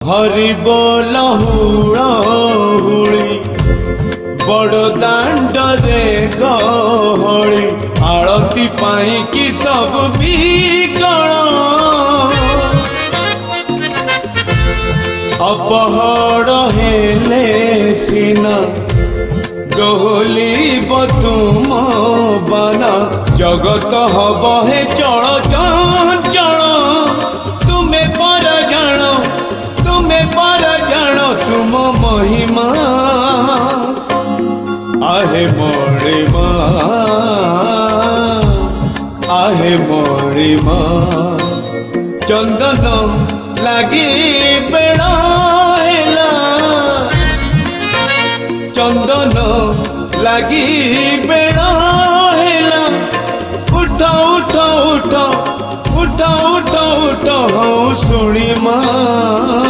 हरि बोल हुड़ी बड़ दांड रे गहली आरती पाई कि सब बिकल अपहर हेले सिना दोहली तुम बाना जगत हब हे चल चंचल तुम्हें पर जानो तुम महिमा आहे मणिमा चंदन लगी बेड़ा हेला चंदन लगी बेड़ा हेला उठ उठ उठ उठ उठ उठ हूँ शुणी माँ